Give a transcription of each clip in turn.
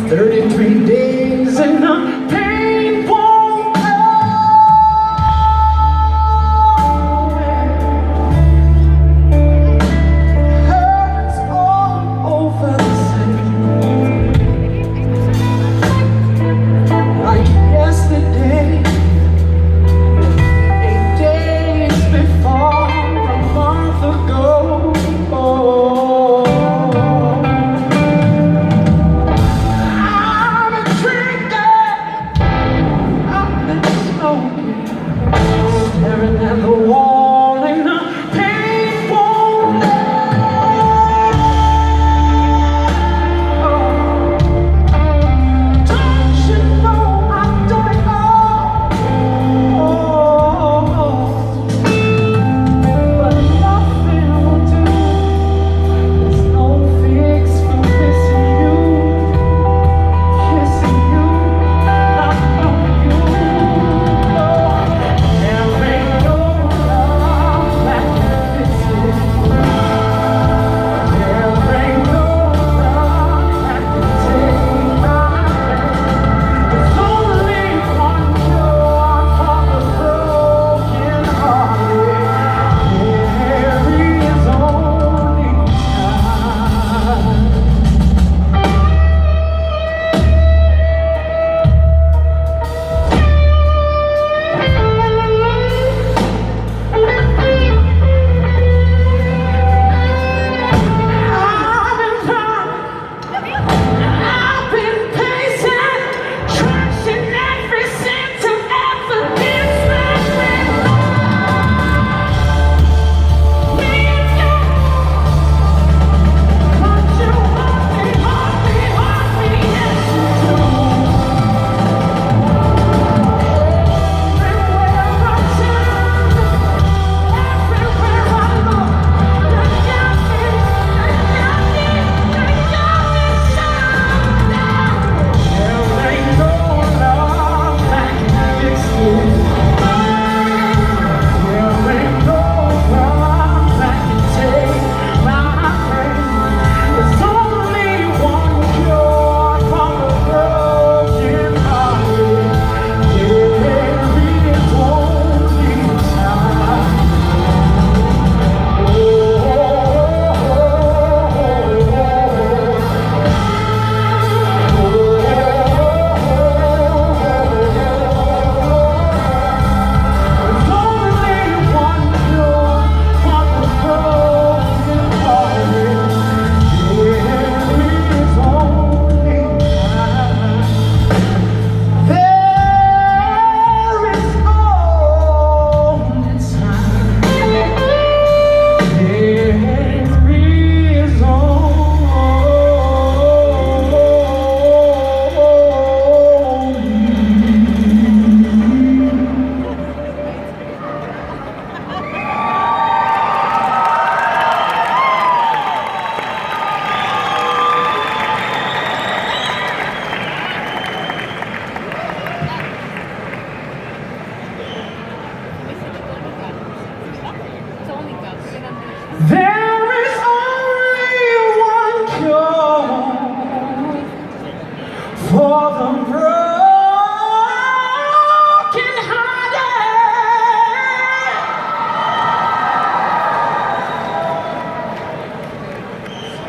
33 days and the pain won't go away. Hurts all over the city, like yesterday, 8 days before, a month ago. I'm a dream.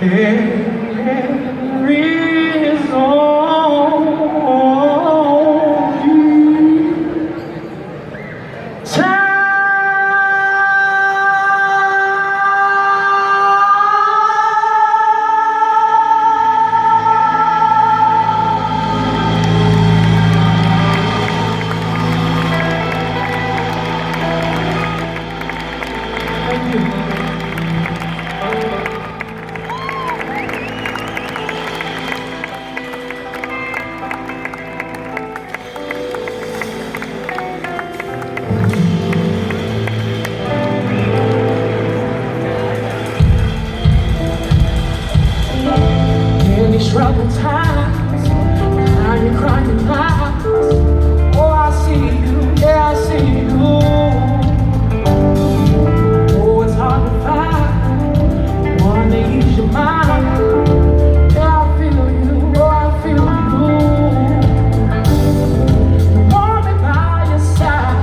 There is only time. Thank you. In these troubled times, now you're crying out. Oh, I see you, yeah, I see you. Oh, it's hard to find one to ease your mind. Yeah, I feel you, oh, I feel you. You want me by your side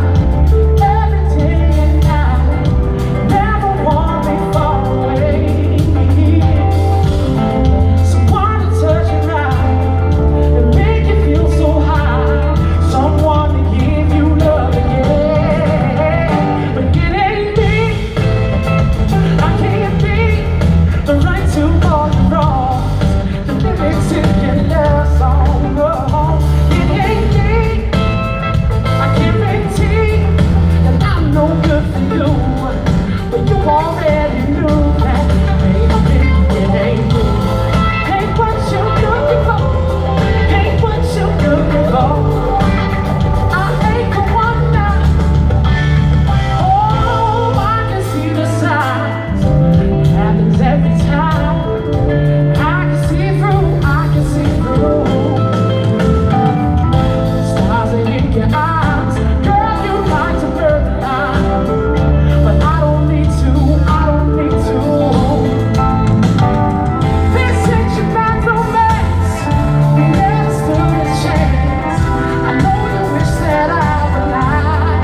every day and night. Never want me far away. Someone to touch you now and make you feel so high. Someone to give you love again. But it ain't me. I can't be the right to walk the wrong. The lyrics in your love song. No, it ain't me. I guarantee that I'm no good for you. But you already knew that, baby, it ain't me. Ain't what you're looking for. Ain't what you're looking for. I ain't the one now. Oh, I can see the signs. It happens every time. I can see through. I can see through. Stars are in your eyes. Girl, you like to burn the line. But I don't need to. I don't need to. This ain't your bad romance. We never stood a chance. I know you wish that I would lie.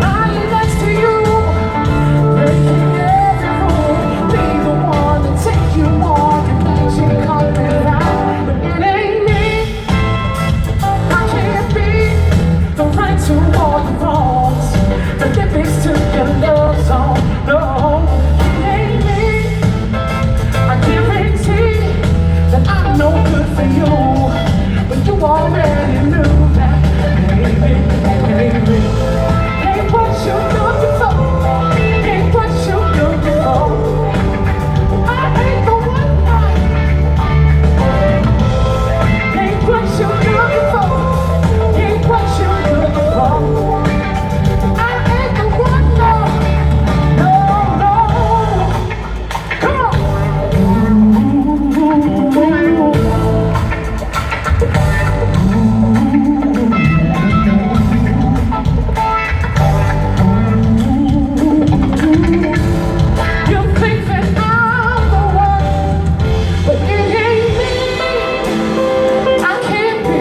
Lying next to you, breaking every rule. Be the one to take you on and make you come around. But it ain't me. I can't be the right to all the wrongs. The lyrics to your love song. No, it ain't me. I guarantee that I'm no good for you. But you already knew that, baby, baby. Ain't what you're looking for. Ain't what you're looking for. I ain't the one now. Ain't what you're looking for. Ain't what you're looking for. I ain't the one now. No, no. Come on. You think that I'm the one, but it ain't me. I can't be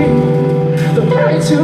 the right to